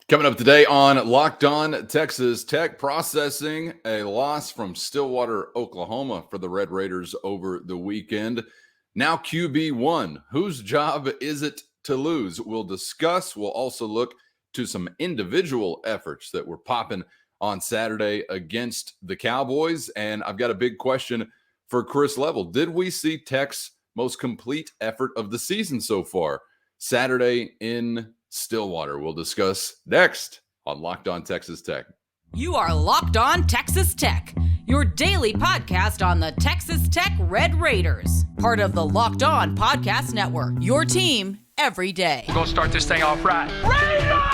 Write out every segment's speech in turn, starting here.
Coming up today on Locked On Texas Tech, processing a loss from Stillwater, Oklahoma for the Red Raiders over the weekend. Now QB1, whose job is it to lose? We'll discuss. We'll also look to some individual efforts that were popping on Saturday against the Cowboys. And I've got a big question for Chris Level. Did we see Tech's most complete effort of the season so far Saturday in Stillwater? We'll discuss next on Locked On Texas Tech. You are Locked On Texas Tech, your daily podcast on the Texas Tech Red Raiders, part of the Locked On Podcast Network, your team every day. We're going to start this thing off right. Raider!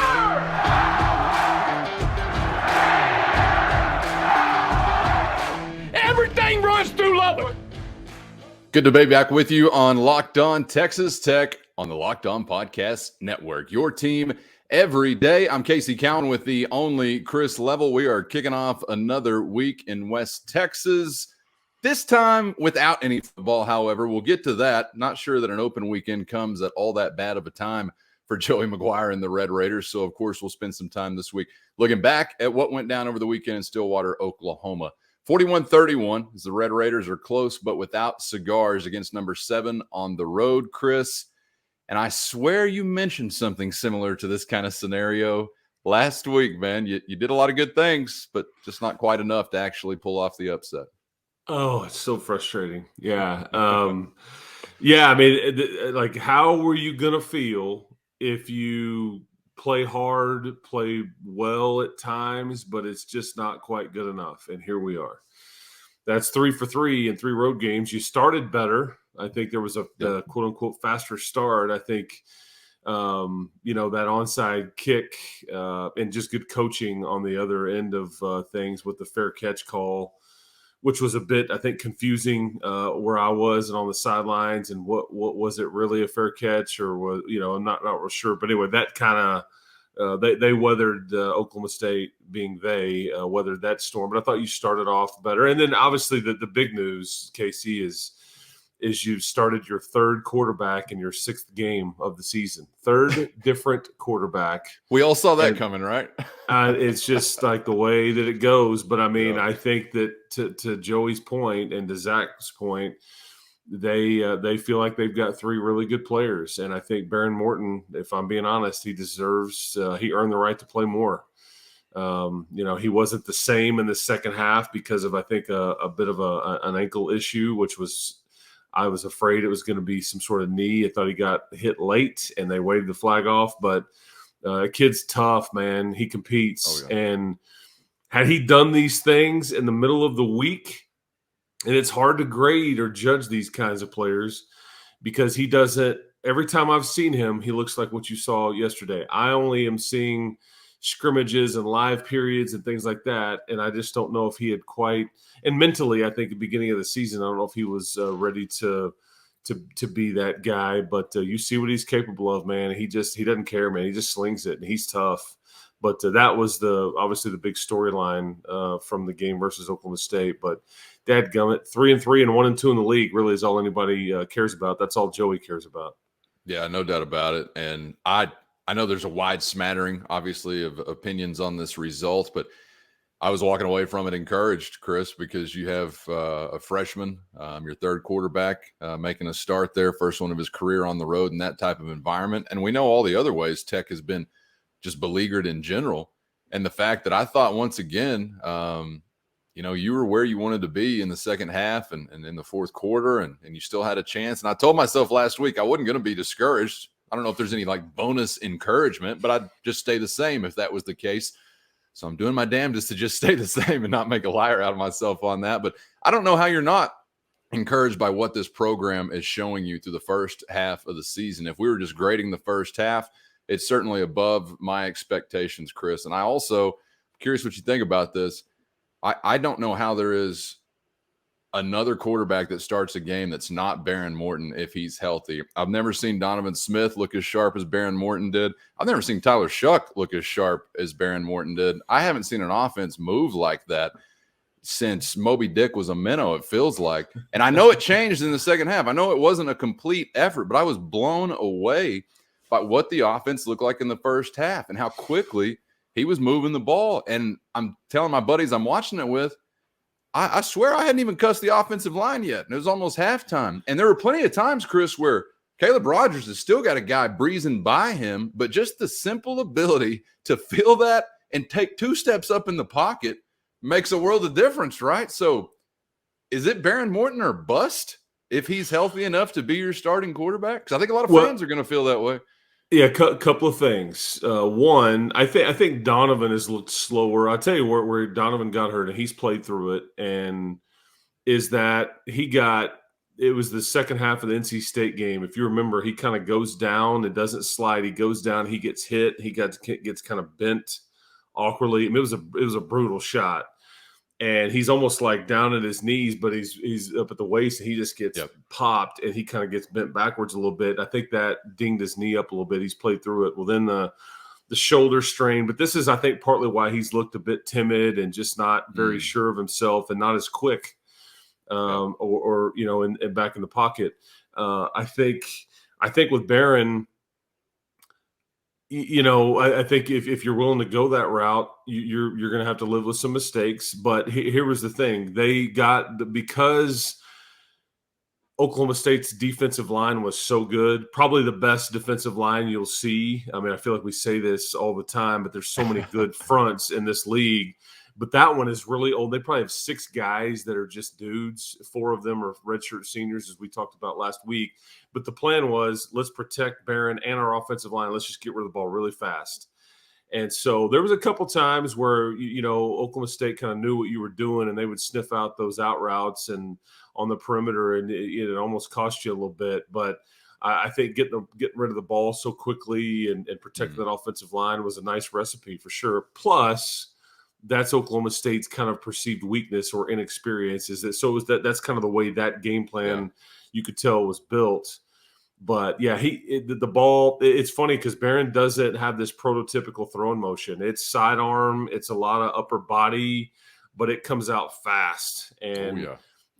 Everything runs through Lubbock. Good to be back with you on Locked On Texas Tech on the Locked On Podcast Network, your team every day. I'm Casey Cowan with the only Chris Level. We are kicking off another week in West Texas, this time without any football. However, we'll get to that. Not sure that an open weekend comes at all that bad of a time for Joey McGuire and the Red Raiders. So, of course, we'll spend some time this week looking back at what went down over the weekend in Stillwater, Oklahoma. 41-31 as the Red Raiders are close, but without cigars against number 7 on the road, Chris. And I swear you mentioned something similar to this kind of scenario last week, man. You did a lot of good things, but just not quite enough to actually pull off the upset. Oh, it's so frustrating. Yeah. Yeah, I mean, like, how were you going to feel if you play hard, play well at times, but it's just not quite good enough? And here we are. That's 3 for 3 in 3 road games. You started better. I think there was a quote unquote faster start. I think, that onside kick and just good coaching on the other end of things with the fair catch call, which was a bit, I think, confusing where I was and on the sidelines, and what was it really a fair catch, or was, I'm not real sure. But anyway, that kind of they weathered Oklahoma State, being they weathered that storm. But I thought you started off better. And then obviously the big news, KC, is you started your third quarterback in your 6th game of the season. Third different quarterback. We all saw that coming, right? It's just like the way that it goes. But I mean, I think that to Joey's point and to Zach's point, they feel like they've got 3 really good players. And I think Behren Morton, if I'm being honest, he deserves he earned the right to play more. He wasn't the same in the second half because of, I think, a bit of an ankle issue, which was, I was afraid it was going to be some sort of knee. I thought he got hit late and they waved the flag off. But kid's tough, man. He competes. And had he done these things in the middle of the week, and it's hard to grade or judge these kinds of players because he doesn't – every time I've seen him, he looks like what you saw yesterday. I only am seeing scrimmages and live periods and things like that, and I just don't know if he had quite – and mentally, I think at the beginning of the season, I don't know if he was ready to be that guy. But you see what he's capable of, man. He doesn't care, man. He just slings it, and he's tough. But that was obviously the big storyline from the game versus Oklahoma State. But dadgummit, 3-3 and 1-2 in the league really is all anybody cares about. That's all Joey cares about. Yeah, no doubt about it. And I know there's a wide smattering, obviously, of opinions on this result, but I was walking away from it encouraged, Chris, because you have a freshman, your third quarterback, making a start there, first one of his career on the road in that type of environment. And we know all the other ways Tech has been just beleaguered in general. And the fact that I thought once again, you were where you wanted to be in the second half and in the fourth quarter, and you still had a chance. And I told myself last week I wasn't going to be discouraged. I don't know if there's any bonus encouragement, but I'd just stay the same if that was the case. So I'm doing my damnedest to just stay the same and not make a liar out of myself on that. But I don't know how you're not encouraged by what this program is showing you through the first half of the season. If we were just grading the first half, it's certainly above my expectations, Chris. And I also curious what you think about this. I don't know how there is another quarterback that starts a game that's not Behren Morton if he's healthy. I've never seen Donovan Smith look as sharp as Behren Morton did. I've never seen Tyler Shuck look as sharp as Behren Morton did. I haven't seen an offense move like that since Moby Dick was a minnow, it feels like. And I know it changed in the second half. I know it wasn't a complete effort, but I was blown away by what the offense looked like in the first half and how quickly he was moving the ball. And I'm telling my buddies I'm watching it with, I swear I hadn't even cussed the offensive line yet. And it was almost halftime. And there were plenty of times, Chris, where Caleb Rogers has still got a guy breezing by him, but just the simple ability to feel that and take 2 steps up in the pocket makes a world of difference, right? So is it Behren Morton or bust if he's healthy enough to be your starting quarterback? Because I think a lot of fans are going to feel that way. Yeah, couple of things. One, I think Donovan has looked slower. I'll tell you where Donovan got hurt, and he's played through it, and is that it was the second half of the NC State game. If you remember, he kind of goes down. It doesn't slide. He goes down. He gets hit. He gets kind of bent awkwardly. I mean, it was a brutal shot. And he's almost like down at his knees, but he's up at the waist, and he just gets popped, and he kind of gets bent backwards a little bit. I think that dinged his knee up a little bit. He's played through it. Well, then the shoulder strain, but this is, I think, partly why he's looked a bit timid and just not very sure of himself and not as quick, or and back in the pocket. I think with Behren, I think if you're willing to go that route, you're going to have to live with some mistakes. But here was the thing. Because Oklahoma State's defensive line was so good, probably the best defensive line you'll see. I mean, I feel like we say this all the time, but there's so many good fronts in this league. But that one is really old. They probably have 6 guys that are just dudes. 4 of them are redshirt seniors, as we talked about last week. But the plan was, let's protect Behren and our offensive line. Let's just get rid of the ball really fast. And so there was a couple times where, Oklahoma State kind of knew what you were doing, and they would sniff out those out routes and on the perimeter, and it almost cost you a little bit. But I think getting rid of the ball so quickly and protecting that offensive line was a nice recipe for sure. Plus, that's Oklahoma State's kind of perceived weakness or inexperience. That's kind of the way that game plan you could tell was built. But yeah, the ball. It's funny because Behren doesn't have this prototypical throwing motion. It's sidearm. It's a lot of upper body, but it comes out fast. And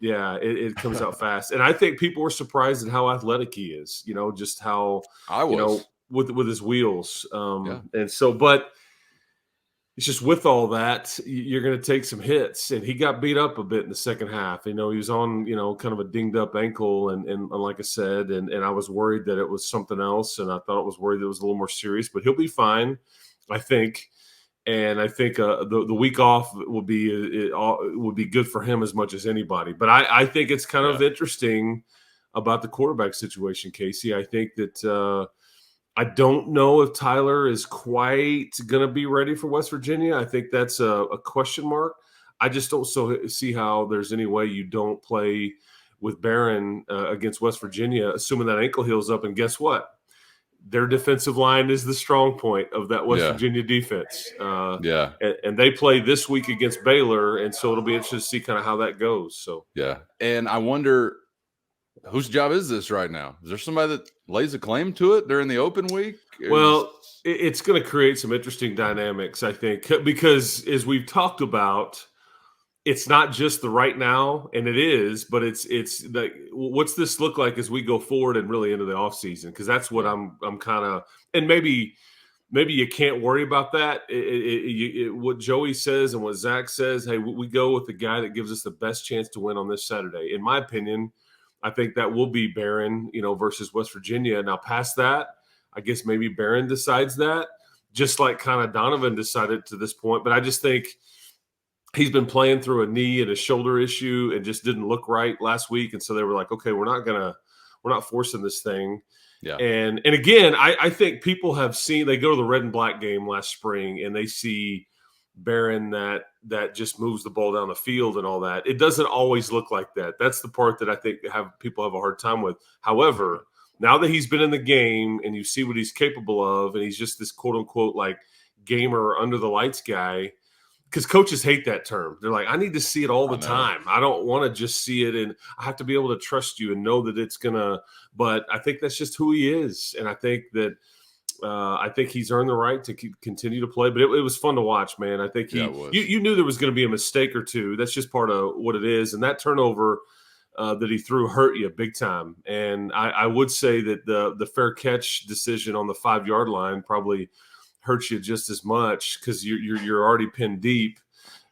it comes out fast. And I think people were surprised at how athletic he is. Just how I was with his wheels. And so, but. It's just with all that, you're going to take some hits, and he got beat up a bit in the second half. He was on, kind of a dinged up ankle, and like I said, and I was worried that it was something else, and I thought it was worried that it was a little more serious, but he'll be fine, I think. And I think the week off would be good for him as much as anybody. But I think it's kind of interesting about the quarterback situation, Casey. I think that I don't know if Tyler is quite going to be ready for West Virginia. I think that's a question mark. I just don't see how there's any way you don't play with Behren against West Virginia, assuming that ankle heals up. And guess what? Their defensive line is the strong point of that West Virginia defense. And they play this week against Baylor, and so it'll be interesting to see kind of how that goes. So and I wonder – whose job is this right now? Is there somebody that lays a claim to it during the open week? Well, it's going to create some interesting dynamics, I think, because as we've talked about, it's not just the right now, and it is, but it's like, what's this look like as we go forward and really into the offseason? Because that's what I'm kind of, and maybe you can't worry about that. What Joey says and what Zach says, hey, we go with the guy that gives us the best chance to win on this Saturday. In my opinion, I think that will be Behren, versus West Virginia. Now, past that, I guess maybe Behren decides that, just like kind of Donovan decided to this point. But I just think he's been playing through a knee and a shoulder issue and just didn't look right last week. And so they were like, okay, we're not forcing this thing. Yeah. And again, I think people have seen, they go to the red and black game last spring and they see Behren that just moves the ball down the field and all that. It doesn't always look like that. That's the part that I think people have a hard time with. However, now that he's been in the game and you see what he's capable of, and he's just this quote unquote like gamer under the lights guy, because coaches hate that term. They're like, I need to see it all the time. I don't want to just see it, and I have to be able to trust you and know that it's gonna. But I think that's just who he is, and I think that. I think he's earned the right to continue to play, but it was fun to watch, man. I think you knew there was going to be a mistake or two. That's just part of what it is. And that turnover that he threw hurt you big time. And I would say that the fair catch decision on the 5-yard line probably hurts you just as much because you're already pinned deep.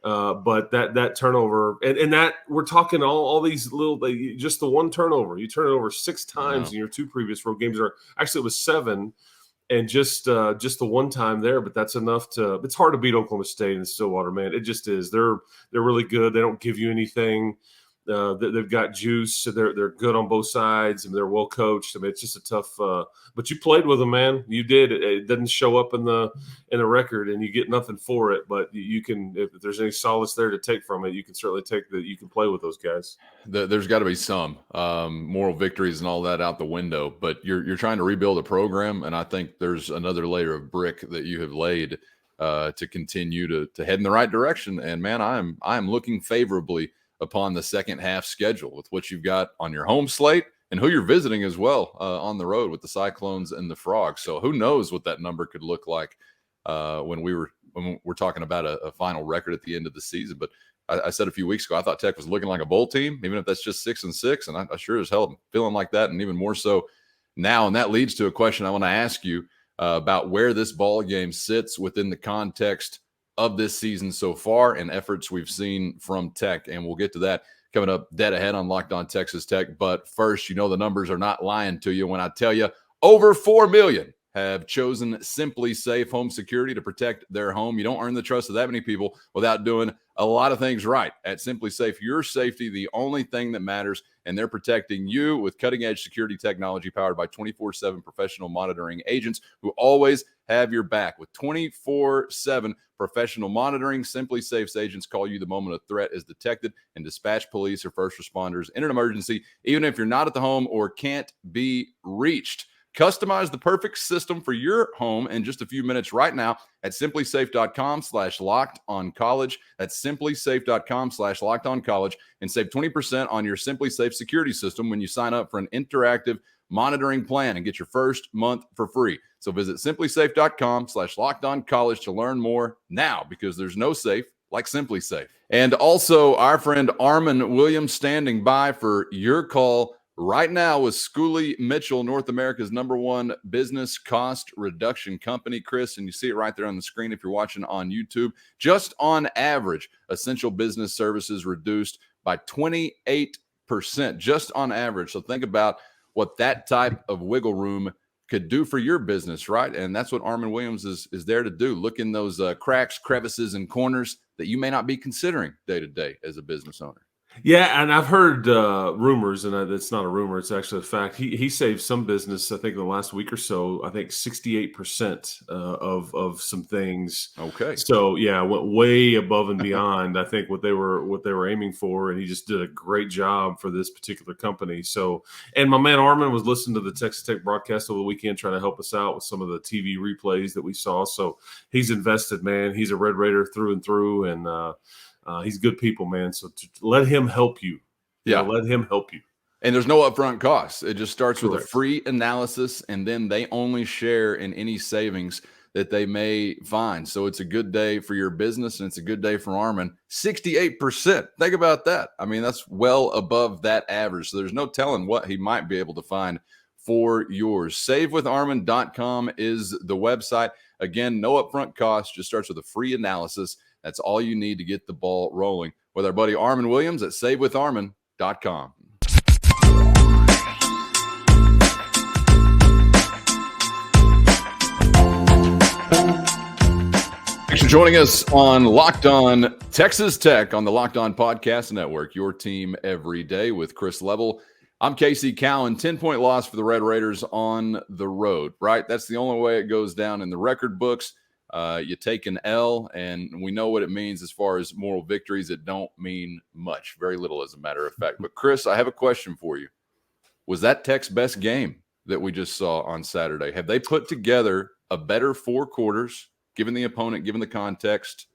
But that turnover and that we're talking all these little just the one turnover. You turn it over 6 times in your 2 previous road games, or actually it was 7. And just the one time there, but that's enough to. It's hard to beat Oklahoma State and Stillwater, man. It just is. They're really good. They don't give you anything. They've got juice. So they're good on both sides, and they're well coached. I mean, it's just a tough. But you played with them, man. You did. It doesn't show up in the record, and you get nothing for it. But you can, if there's any solace there to take from it, you can certainly take that. You can play with those guys. There's got to be some moral victories and all that out the window. But you're trying to rebuild a program, and I think there's another layer of brick that you have laid to continue to head in the right direction. And man, I'm looking favorably upon the second half schedule with what you've got on your home slate and who you're visiting as well on the road with the Cyclones and the Frogs. So who knows what that number could look like when we're talking about a final record at the end of the season. But I said a few weeks ago, I thought Tech was looking like a bowl team, even if that's just 6-6. And I sure as hell am feeling like that, and even more so now. And that leads to a question I want to ask you about where this ball game sits within the context of this season so far and efforts we've seen from Tech. And we'll get to that coming up dead ahead on Locked On Texas Tech. But first, the numbers are not lying to you when I tell you over 4 million have chosen SimplySafe home security to protect their home. You don't earn the trust of that many people without doing a lot of things right. At SimplySafe, your safety, the only thing that matters, and they're protecting you with cutting-edge security technology powered by 24/7 professional monitoring agents who always have your back. With 24/7 professional monitoring, SimplySafe's agents call you the moment a threat is detected and dispatch police or first responders in an emergency, even if you're not at the home or can't be reached. Customize the perfect system for your home in just a few minutes right now at simplysafe.com/lockedoncollege. That's simplysafe.com/lockedoncollege and save 20% on your SimplySafe security system when you sign up for an interactive monitoring plan and get your first month for free. So visit simplysafe.com/lockedoncollege to learn more now, because there's no safe like SimplySafe. And also our friend Armand Williams standing by for your call right now with Schooley Mitchell, North America's #1 business cost reduction company, Chris. And you see it right there on the screen if you're watching on YouTube. Just on average, essential business services reduced by 28%, just on average. So think about what that type of wiggle room could do for your business, right? And that's what Armand Williams is there to do. Look in those cracks, crevices, and corners that you may not be considering day to day as a business owner. Yeah, and I've heard rumors, and it's not a rumor; it's actually a fact. He saved some business, I think, in the last week or so. I think 68% of some things. Okay, so yeah, went way above and beyond. I think what they were aiming for, and he just did a great job for this particular company. So, and my man Armand was listening to the Texas Tech broadcast over the weekend, trying to help us out with some of the TV replays that we saw. So he's invested, man. He's a Red Raider through and through, and he's good people, man. So let him help you. Yeah, let him help you. And there's no upfront costs. It just starts Correct. with a free analysis, and then they only share in any savings that they may find. So it's a good day for your business, and it's a good day for Armand. 68%. Think about that. I mean, that's well above that average. So there's no telling what he might be able to find for yours. SaveWithArmand.com is the website. Again, no upfront cost. Just starts with a free analysis. That's all you need to get the ball rolling with our buddy Armand Williams at SaveWithArmand.com. Thanks for joining us on Locked On Texas Tech on the Locked On Podcast Network, your team every day with Chris Level. I'm Casey Cowan. 10-point loss for the Red Raiders on the road, right? That's the only way it goes down in the record books. You take an L, and we know what it means as far as moral victories. It don't mean much, very little as a matter of fact. But Chris, I have a question for you. Was that Tech's best game that we just saw on Saturday? Have they put together a better 4 quarters, given the opponent, given the context?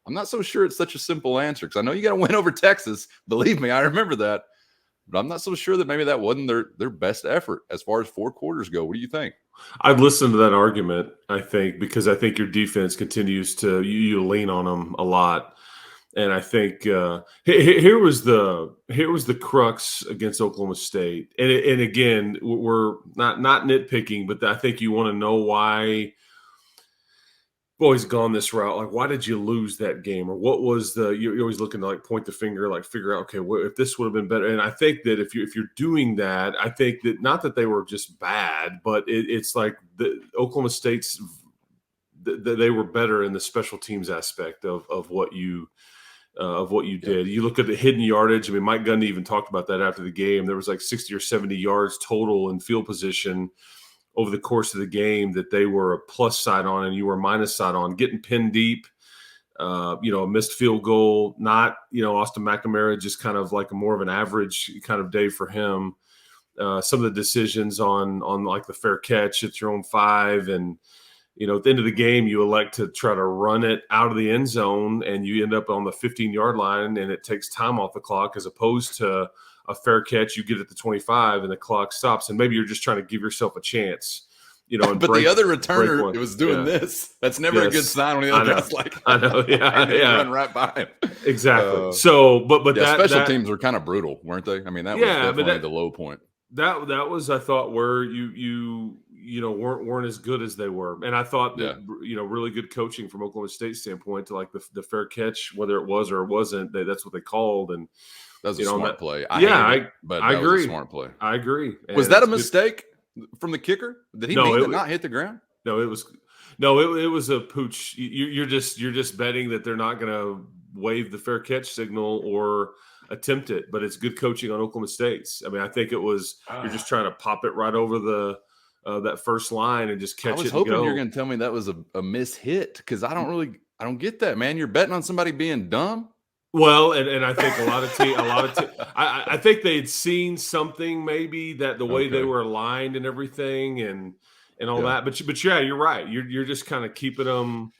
I'm not so sure it's such a simple answer, because I know you got to win over Texas. Believe me, I remember that. But I'm not so sure that maybe that wasn't their best effort as far as 4 quarters go. What do you think? I'd listen to that argument, I think, because I think your defense continues to you lean on them a lot. And I think here was the crux against Oklahoma State. And again, we're not nitpicking, but I think you want to know why always gone this route. Like, why did you lose that game? Or what was you're always looking to like point the finger, like figure out, okay, if this would have been better. And I think that if you're doing that, I think that not that they were just bad, but it's like the Oklahoma State's, they were better in the special teams aspect of what you did. You look at the hidden yardage. I mean, Mike Gundy even talked about that after the game. There was like 60 or 70 yards total in field position over the course of the game that they were a plus side on and you were a minus side on. Getting pinned deep, a missed field goal, not, Austin McNamara, just kind of like more of an average kind of day for him. Some of the decisions on like the fair catch at your own 5, and at the end of the game, you elect to try to run it out of the end zone and you end up on the 15-yard line and it takes time off the clock, as opposed to a fair catch, you get at the 25 and the clock stops. And maybe you're just trying to give yourself a chance, and but the other returner, it was doing this. That's never a good sign when the other guy's like, I know. Yeah. Run right by him. Exactly. So, but special teams were kind of brutal, weren't they? I mean, that was definitely the low point. That was, I thought, where you weren't as good as they were. And I thought that, really good coaching from Oklahoma State standpoint to like the fair catch, whether it was or it wasn't, that's what they called. And that was a smart play. I agree. Was a smart play. I agree. And was that a mistake from the kicker? Did he not hit the ground? No, it was a pooch. You're just betting that they're not going to wave the fair catch signal or attempt it, but it's good coaching on Oklahoma State's. I mean, I think it was you're just trying to pop it right over that first line and just catch it. I was hoping you were going to tell me that was a miss hit, because I don't get that, man. You're betting on somebody being dumb. Well, and I think a lot of teams, I think they'd seen something, maybe that the way they were aligned and everything and all that. But yeah, you're right. You're just kind of keeping them.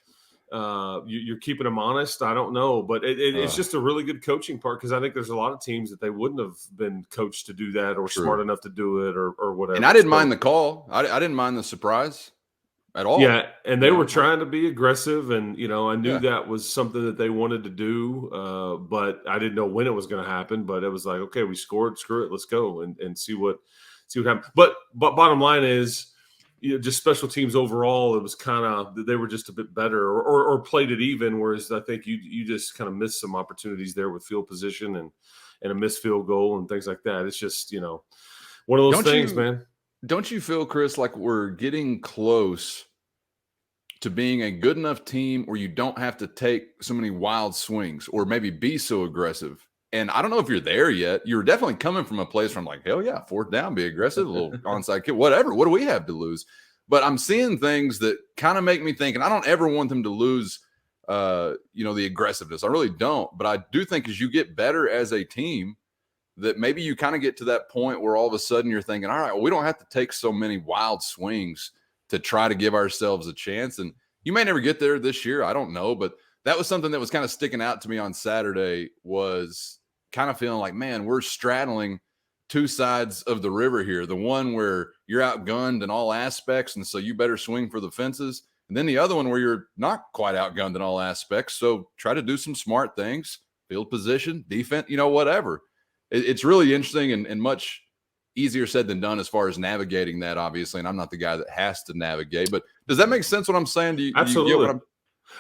You're keeping them honest. I don't know, but it's just a really good coaching part, because I think there's a lot of teams that they wouldn't have been coached to do that or smart enough to do it or whatever. And I didn't mind the call. I didn't mind the surprise at all. Yeah, and they were trying to be aggressive, and I knew that was something that they wanted to do, but I didn't know when it was going to happen. But it was like, okay, we scored, screw it, let's go and see what happens. But bottom line is, just special teams overall, it was kind of, they were just a bit better or played it even, whereas I think you just kind of missed some opportunities there with field position and a missed field goal and things like that. It's just, one of those things, man. Don't you feel, Chris, like we're getting close to being a good enough team where you don't have to take so many wild swings or maybe be so aggressive? And I don't know if you're there yet. You're definitely coming from a place from like, hell yeah, 4th down, be aggressive, a little onside kick, whatever. What do we have to lose? But I'm seeing things that kind of make me think, and I don't ever want them to lose, the aggressiveness. I really don't. But I do think as you get better as a team, that maybe you kind of get to that point where all of a sudden you're thinking, all right, well, we don't have to take so many wild swings to try to give ourselves a chance. And you may never get there this year. I don't know. But that was something that was kind of sticking out to me on Saturday, was kind of feeling like, man, we're straddling two sides of the river here. The one where you're outgunned in all aspects, and so you better swing for the fences. And then the other one where you're not quite outgunned in all aspects. So try to do some smart things, field position, defense, whatever. It's really interesting and much easier said than done as far as navigating that, obviously. And I'm not the guy that has to navigate, but does that make sense what I'm saying? Do you Absolutely. get what I'm...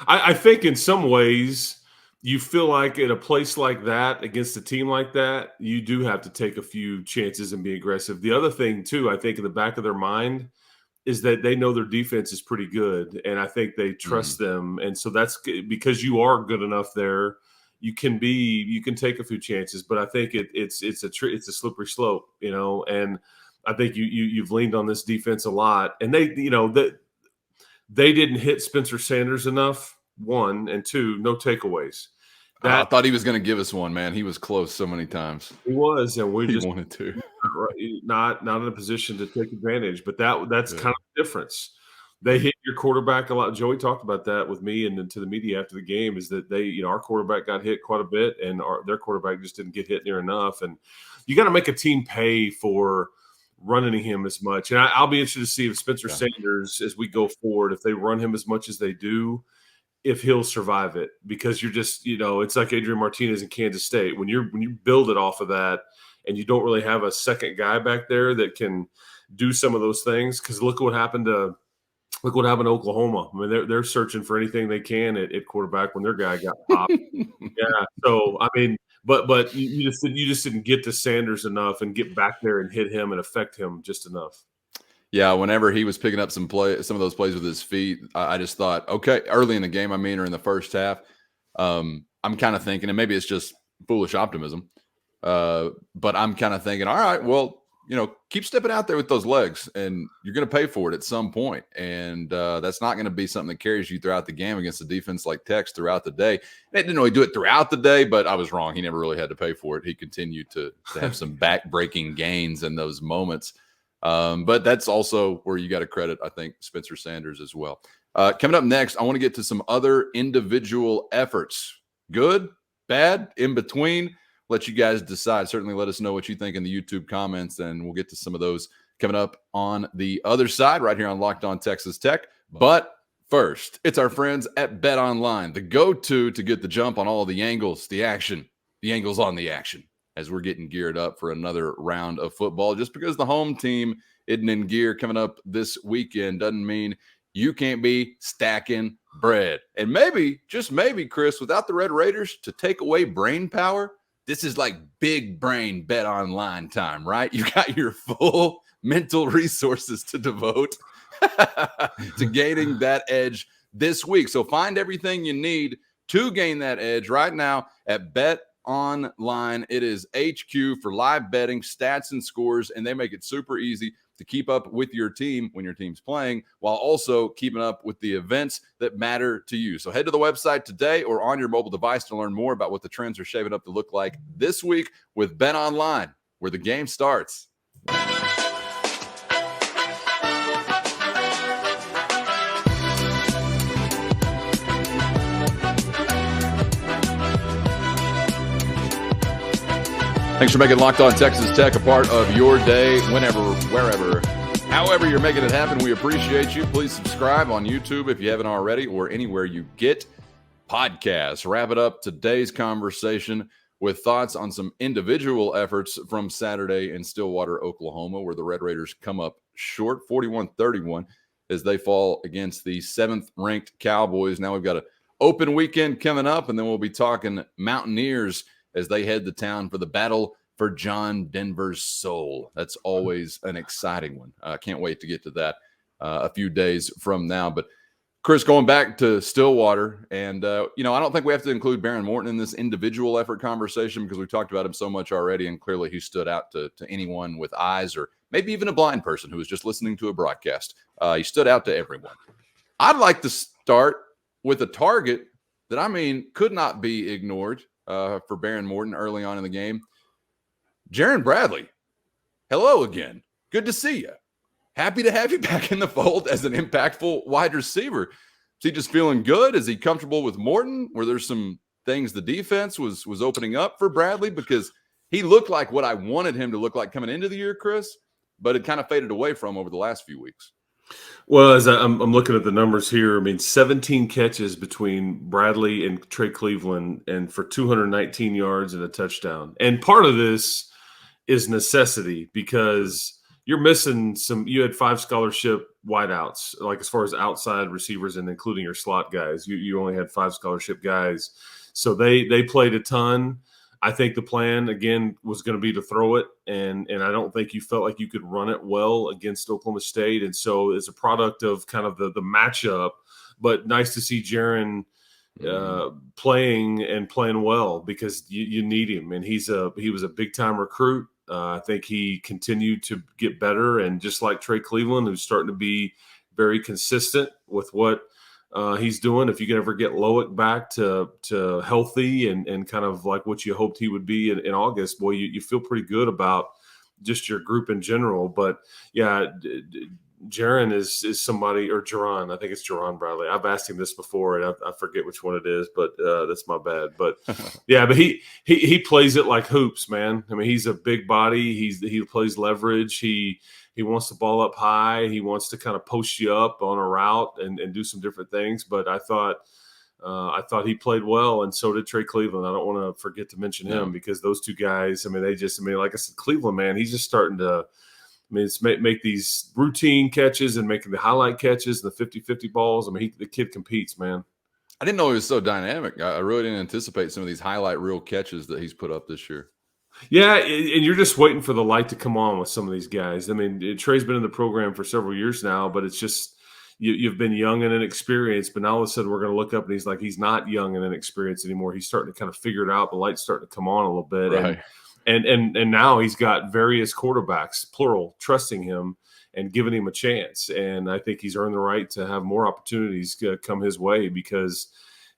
I think in some ways you feel like in a place like that, against a team like that, you do have to take a few chances and be aggressive. The other thing too, I think in the back of their mind, is that they know their defense is pretty good. And I think they trust them. And so that's because you are good enough there. You can take a few chances, but I think it's a slippery slope, and I think you've leaned on this defense a lot, and they didn't hit Spencer Sanders enough, 1, and 2, no takeaways. I thought he was going to give us one, man. He was close so many times. He was, and we just wanted to. Not in a position to take advantage, but that's kind of the difference. They hit your quarterback a lot. Joey talked about that with me and to the media after the game, is that our quarterback got hit quite a bit, and their quarterback just didn't get hit near enough. And you got to make a team pay for running him as much. And I'll be interested to see if Spencer Sanders, as we go forward, if they run him as much as they do, if he'll survive it, because you're just, it's like Adrian Martinez in Kansas State. When you build it off of that and you don't really have a second guy back there that can do some of those things, because look what happened to Oklahoma. I mean, they're searching for anything they can at quarterback when their guy got popped. Yeah. So, I mean, but you just didn't get to Sanders enough and get back there and hit him and affect him just enough. Yeah, whenever he was picking up some of those plays with his feet, I just thought, okay, early in the game, or in the first half, I'm kind of thinking, and maybe it's just foolish optimism, but I'm kind of thinking, all right, well, keep stepping out there with those legs, and you're going to pay for it at some point. And that's not going to be something that carries you throughout the game against a defense like Tech's throughout the day. They didn't really do it throughout the day, but I was wrong. He never really had to pay for it. He continued to have some back-breaking gains in those moments. But that's also where you got to credit, I think, Spencer Sanders as well. Coming up next, I want to get to some other individual efforts. Good, bad, in between. Let you guys decide. Certainly let us know what you think in the YouTube comments, and we'll get to some of those coming up on the other side right here on Locked On Texas Tech. But first, it's our friends at BetOnline, the go-to to get the jump on all the angles, the action, the angles on the action, as we're getting geared up for another round of football. Just because the home team isn't in gear coming up this weekend doesn't mean you can't be stacking bread. And maybe, just maybe, Chris, without the Red Raiders to take away brain power, this is like big brain BetOnline time, right? You got your full mental resources to devote to gaining that edge this week. So find everything you need to gain that edge right now at BetOnline. It is HQ for live betting, stats, and scores, and they make it super easy to keep up with your team when your team's playing, while also keeping up with the events that matter to you. So head to the website today or on your mobile device to learn more about what the trends are shaping up to look like this week with BetOnline, where the game starts. Thanks for making Locked On Texas Tech a part of your day, whenever, wherever, however you're making it happen. We appreciate you. Please subscribe on YouTube if you haven't already, or anywhere you get podcasts. Wrap it up today's conversation with thoughts on some individual efforts from Saturday in Stillwater, Oklahoma, where the Red Raiders come up short 41-31 as they fall against the 7th-ranked Cowboys. Now we've got an open weekend coming up, and then we'll be talking Mountaineers as they head to town for the battle for John Denver's soul. That's always an exciting one. I can't wait to get to that a few days from now. But, Chris, going back to Stillwater, and, I don't think we have to include Behren Morton in this individual effort conversation because we've talked about him so much already, and clearly he stood out to anyone with eyes, or maybe even a blind person who was just listening to a broadcast. He stood out to everyone. I'd like to start with a target that, could not be ignored for Behren Morton early on in the game. Jerand Bradley, hello again. Good to see you. Happy to have you back in the fold as an impactful wide receiver. Is he just feeling good? Is he comfortable with Morton? Were there some things the defense was opening up for Bradley? Because he looked like what I wanted him to look like coming into the year, Chris, but it kind of faded away from over the last few weeks. Well, as I'm looking at the numbers here, 17 catches between Bradley and Trey Cleveland, and for 219 yards and a touchdown. And part of this is necessity, because you're missing you had 5 scholarship wideouts, like as far as outside receivers and including your slot guys. You only had 5 scholarship guys. So they played a ton. I think the plan, again, was going to be to throw it, and I don't think you felt like you could run it well against Oklahoma State. And so it's a product of kind of the matchup, but nice to see Jerand playing well, because you need him. And he was a big-time recruit. I think he continued to get better, and just like Trey Cleveland, who's starting to be very consistent with what he's doing. If you can ever get Lubbock back to healthy and kind of like what you hoped he would be in August, boy, you feel pretty good about just your group in general. But yeah, Jerand is somebody, or Jerand, I think it's Jerand Bradley. I've asked him this before, and I forget which one it is, but that's my bad. But yeah, but he plays it like hoops, man. He's a big body. He plays leverage. He wants the ball up high. He wants to kind of post you up on a route and do some different things. But I thought I thought he played well, and so did Trey Cleveland. I don't want to forget to mention him because those two guys, like I said, Cleveland, man, he's just starting to, it's make these routine catches and making the highlight catches and the 50-50 balls. The kid competes, man. I didn't know he was so dynamic. I really didn't anticipate some of these highlight reel catches that he's put up this year. Yeah, and you're just waiting for the light to come on with some of these guys. Trey's been in the program for several years now, but it's just you've been young and inexperienced. But now all of a sudden we're going to look up and he's not young and inexperienced anymore. He's starting to kind of figure it out. The light's starting to come on a little bit. Right. And now he's got various quarterbacks, plural, trusting him and giving him a chance. And I think he's earned the right to have more opportunities come his way because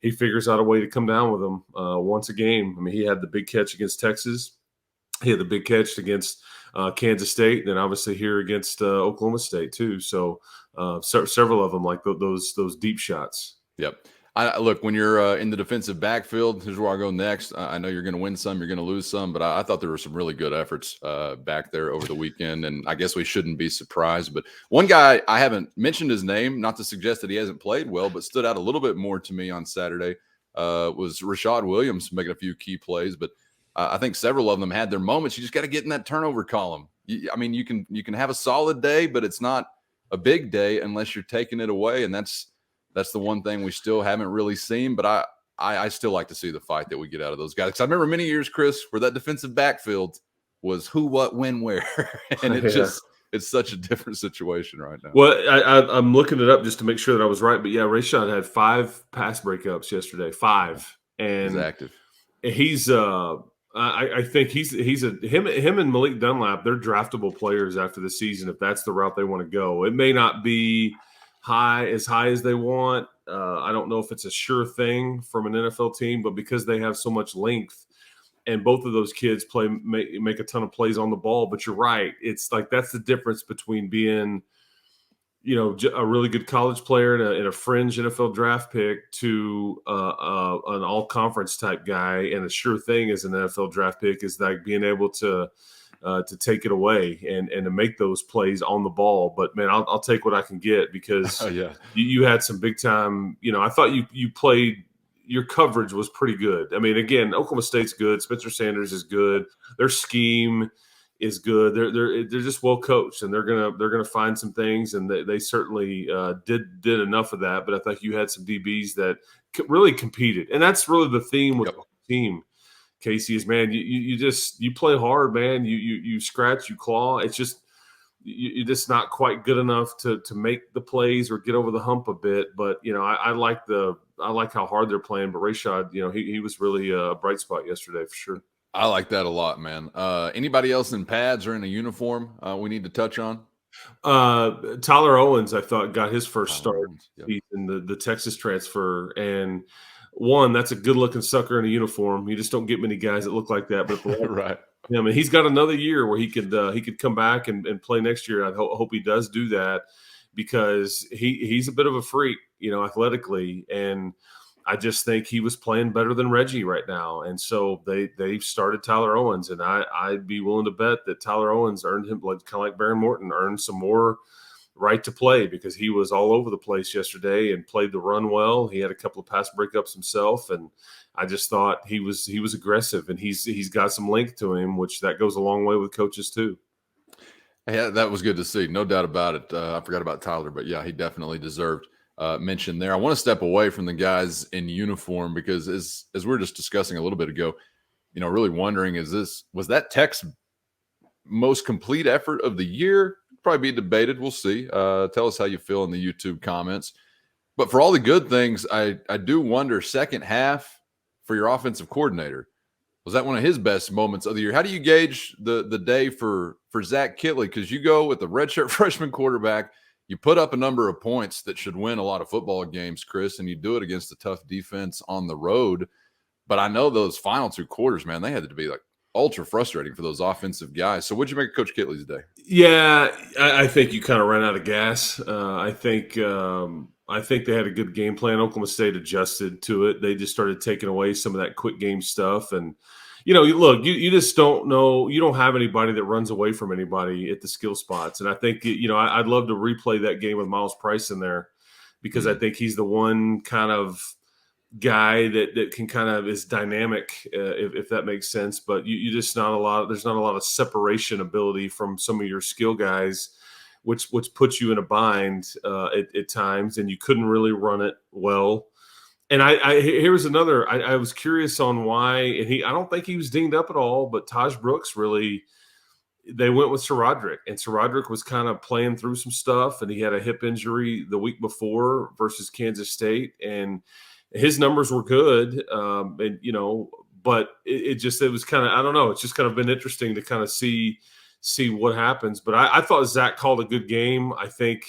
he figures out a way to come down with them once a game. He had the big catch against Texas. He had the big catch against Kansas State, and then obviously here against Oklahoma State too. So several of them like those deep shots. Yep. Look, when you're in the defensive backfield, here's where I go next. I know you're going to win some, you're going to lose some, but I thought there were some really good efforts back there over the weekend, and I guess we shouldn't be surprised. But one guy, I haven't mentioned his name, not to suggest that he hasn't played well, but stood out a little bit more to me on Saturday was Rayshad Williams making a few key plays, but I think several of them had their moments. You just got to get in that turnover column. You can have a solid day, but it's not a big day unless you're taking it away, and that's the one thing we still haven't really seen. But I still like to see the fight that we get out of those guys. Because I remember many years, Chris, where that defensive backfield was who, what, when, where, and it's such a different situation right now. Well, I'm looking it up just to make sure that I was right, but yeah, Rayshad had 5 pass breakups yesterday, 5, and he's active. He's I think him and Malik Dunlap, they're draftable players after the season if that's the route they want to go. It may not be high as they want. I don't know if it's a sure thing from an NFL team, but because they have so much length and both of those kids make a ton of plays on the ball. But you're right. It's like that's the difference between being, a really good college player and a fringe NFL draft pick to an all-conference type guy, and a sure thing as an NFL draft pick is like being able to take it away and to make those plays on the ball. But man, I'll take what I can get because you had some big time. I thought you played. Your coverage was pretty good. Again, Oklahoma State's good. Spencer Sanders is good. Their scheme is good. They're just well coached, and they're gonna find some things, and they certainly did enough of that. But I think you had some DBs that really competed, and that's really the theme with the team. Casey is, man, you play hard, man. You scratch, you claw. It's just you're just not quite good enough to make the plays or get over the hump a bit. But I like how hard they're playing. But Rayshad, he was really a bright spot yesterday for sure. I like that a lot, man. Anybody else in pads or in a uniform we need to touch on? Tyler Owens, I thought, got his first start. Yep. He's in the Texas transfer, and that's a good-looking sucker in a uniform. You just don't get many guys that look like that. But right, he's got another year where he could come back and play next year. I hope he does do that because he's a bit of a freak, athletically, and I just think he was playing better than Reggie right now. And so they started Tyler Owens, and I'd be willing to bet that Tyler Owens earned him, kind of like Behren Morton, earned some more right to play because he was all over the place yesterday and played the run well. He had a couple of pass breakups himself, and I just thought he was aggressive, and he's got some length to him, which that goes a long way with coaches too. Yeah, that was good to see. No doubt about it. I forgot about Tyler, but yeah, he definitely deserved mention there. I want to step away from the guys in uniform because as we were just discussing a little bit ago, really wondering, was that Tech's most complete effort of the year? Probably be debated. We'll see. Tell us how you feel in the YouTube comments. But for all the good things, I do wonder, second half for your offensive coordinator, was that one of his best moments of the year? How do you gauge the day for Zach Kittley? Because you go with the redshirt freshman quarterback, you put up a number of points that should win a lot of football games, Chris, and you do it against a tough defense on the road. But I know those final 2 quarters, man, they had to be like ultra frustrating for those offensive guys. So what'd you make of Coach Kittley's day? Yeah, I think you kind of ran out of gas. I think they had a good game plan. Oklahoma State adjusted to it. They just started taking away some of that quick game stuff. And, look, you just don't know. You don't have anybody that runs away from anybody at the skill spots. And I think, I'd love to replay that game with Miles Price in there because I think he's the one kind of guy that can kind of is dynamic, if that makes sense. But you just there's not a lot of separation ability from some of your skill guys, which puts you in a bind at times, and you couldn't really run it well. And here was another. I was curious on why, and I don't think he was dinged up at all, but Taj Brooks really. They went with SaRodorick, and SaRodorick was kind of playing through some stuff, and he had a hip injury the week before versus Kansas State, and his numbers were good, but it was kind of, I don't know, it's just kind of been interesting to kind of see what happens. But I thought Zach called a good game. I think,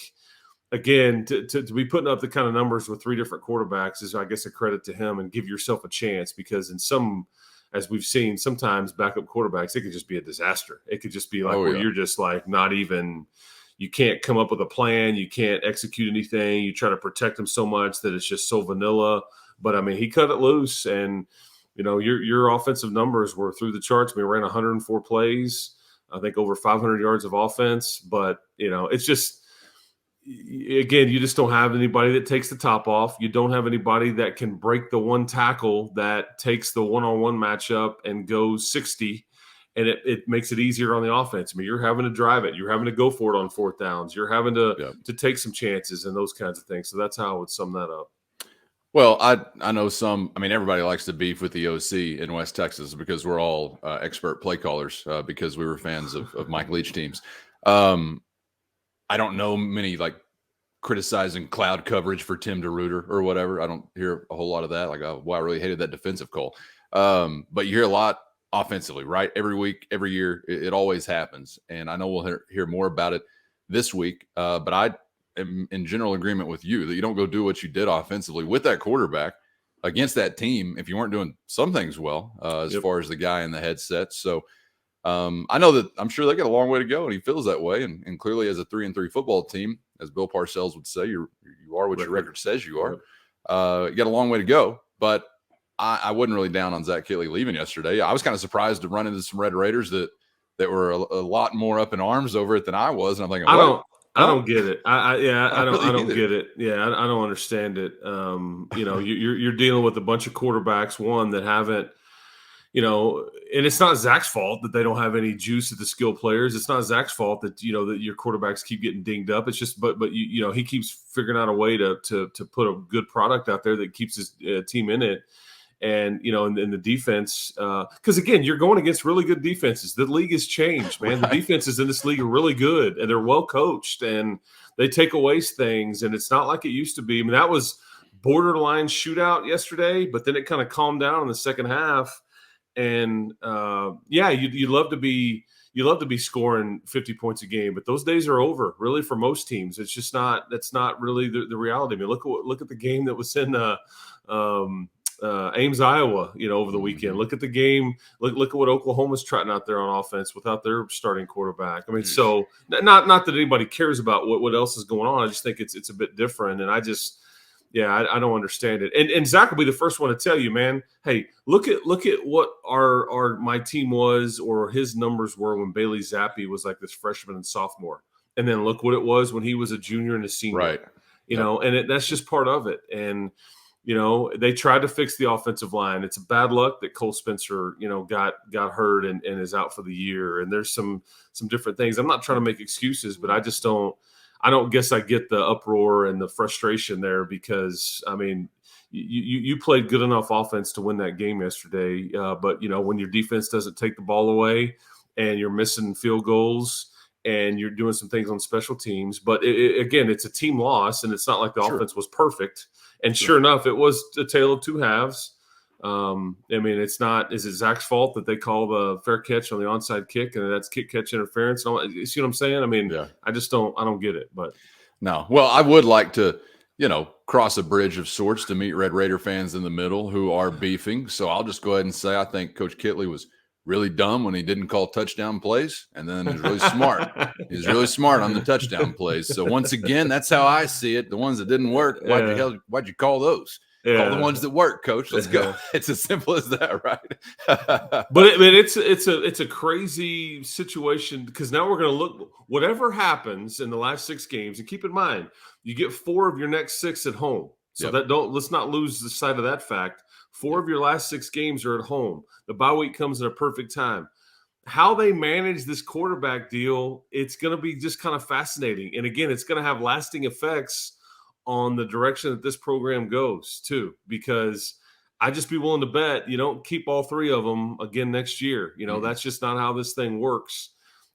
again, to be putting up the kind of numbers with three different quarterbacks is, I guess, a credit to him, and give yourself a chance, because in some – as we've seen, sometimes backup quarterbacks, it could just be a disaster. It could just be like where you're just like not even – you can't come up with a plan. You can't execute anything. You try to protect them so much that it's just so vanilla. But, I mean, he cut it loose, and, your offensive numbers were through the charts. We ran 104 plays, I think over 500 yards of offense. But, it's just – again, you just don't have anybody that takes the top off. You don't have anybody that can break the one tackle that takes the one-on-one matchup and goes 60, and it makes it easier on the offense. I mean, you're having to drive it. You're having to go for it on fourth downs. You're having to take some chances and those kinds of things. So that's how I would sum that up. Well, I know everybody likes to beef with the OC in West Texas because we're all expert play callers because we were fans of Mike Leach teams. I don't know many criticizing cloud coverage for Tim DeRuyter or whatever. I don't hear a whole lot of that. I really hated that defensive call. But you hear a lot offensively, right? Every week, every year, it always happens. And I know we'll hear more about it this week. But I am in general agreement with you that you don't go do what you did offensively with that quarterback against that team if you weren't doing some things well as far as the guy in the headset. So I know that I'm sure they got a long way to go, and he feels that way. And clearly, as a 3-3 football team, as Bill Parcells would say, you are what your record says you are. You got a long way to go, but I wasn't really down on Zach Kittley leaving yesterday. I was kind of surprised to run into some Red Raiders that were a lot more up in arms over it than I was. And I'm thinking, I don't get it. I don't get it. Yeah, I don't understand it. You're dealing with a bunch of quarterbacks, one that haven't. And it's not Zach's fault that they don't have any juice at the skill players. It's not Zach's fault that, that your quarterbacks keep getting dinged up. It's just, but he keeps figuring out a way to put a good product out there that keeps his team in it. And, in the defense, because again, you're going against really good defenses. The league has changed, man. Right. The defenses in this league are really good, and they're well coached, and they take away things. And it's not like it used to be. I mean, that was borderline shootout yesterday, but then it kind of calmed down in the second half. And you'd love to be scoring 50 points a game, but those days are over, really, for most teams. It's just not. That's not really the reality. I mean, look at the game that was in Ames, Iowa. Over the weekend. Look at the game. Look at what Oklahoma's trotting out there on offense without their starting quarterback. I mean, so not that anybody cares about what else is going on. I just think it's a bit different, and I don't understand it. And Zach will be the first one to tell you, man, hey, look at what my team was, or his numbers were when Bailey Zappi was like this freshman and sophomore. And then look what it was when he was a junior and a senior. Right. And that's just part of it. And, they tried to fix the offensive line. It's a bad luck that Cole Spencer, got hurt and is out for the year. And there's some different things. I'm not trying to make excuses, but I don't guess I get the uproar and the frustration there, because, I mean, you played good enough offense to win that game yesterday. But, when your defense doesn't take the ball away and you're missing field goals and you're doing some things on special teams. But, again, it's a team loss, and it's not like the offense was perfect. And sure enough, it was a tale of two halves. I mean, it's not – is it Zach's fault that they call the fair catch on the onside kick and that's kick-catch interference? You see what I'm saying? I mean, I just don't get it. But no. Well, I would like to, cross a bridge of sorts to meet Red Raider fans in the middle who are beefing. So I'll just go ahead and say I think Coach Kittley was really dumb when he didn't call touchdown plays, and then he's really smart. He's really smart on the touchdown plays. So once again, that's how I see it. The ones that didn't work, why'd you call those? Call the ones that work, Coach. Let's go. It's as simple as that, right? But it's a crazy situation, because now we're going to look whatever happens in the last 6 games, and keep in mind you get 4 of your next 6 at home. So Yep. let's not lose the sight of that fact. 4 of your last 6 games are at home. The bye week comes at a perfect time. How they manage this quarterback deal, it's going to be just kind of fascinating. And again, it's going to have lasting effects on the direction that this program goes too, because I'd just be willing to bet you don't keep all 3 of them again next year. That's just not how this thing works.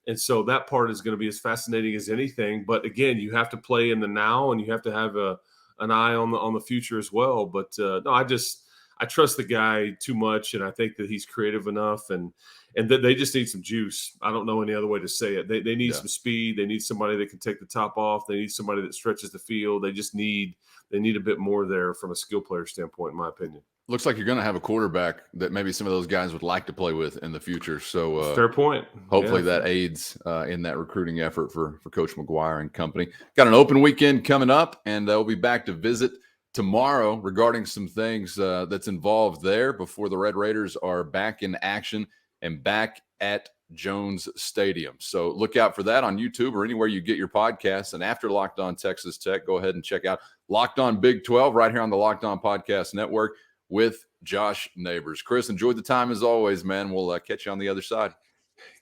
And so that part is going to be as fascinating as anything. But again, you have to play in the now, and you have to have an eye on the future as well. But no, I trust the guy too much, and I think that he's creative enough, and that they just need some juice. I don't know any other way to say it. They need some speed. They need somebody that can take the top off. They need somebody that stretches the field. They need a bit more there from a skill player standpoint, in my opinion. Looks like you're going to have a quarterback that maybe some of those guys would like to play with in the future. So fair point. Hopefully that aids in that recruiting effort for Coach McGuire and company. Got an open weekend coming up, and we'll be back to visit tomorrow regarding some things that's involved there before the Red Raiders are back in action and back at Jones Stadium. So look out for that on YouTube or anywhere you get your podcasts. And after Locked On Texas Tech, go ahead and check out Locked On Big 12 right here on the Locked On Podcast Network with Josh Neighbors. Chris, enjoyed the time as always, man. We'll catch you on the other side.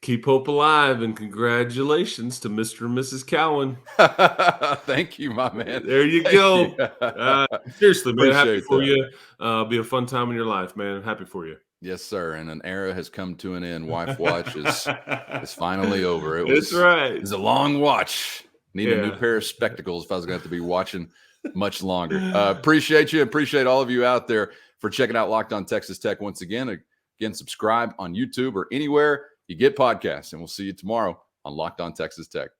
Keep hope alive, and congratulations to Mr. and Mrs. Cowan. Thank you, my man. There you go. Seriously, man, happy for you. Be a fun time in your life, man. Happy for you. Yes, sir. And an era has come to an end. Wife Watch is finally over. That's right. It was a long watch. Need a new pair of spectacles if I was going to have to be watching much longer. Appreciate you. Appreciate all of you out there for checking out Locked On Texas Tech once again. Again, subscribe on YouTube or anywhere you get podcasts, and we'll see you tomorrow on Locked On Texas Tech.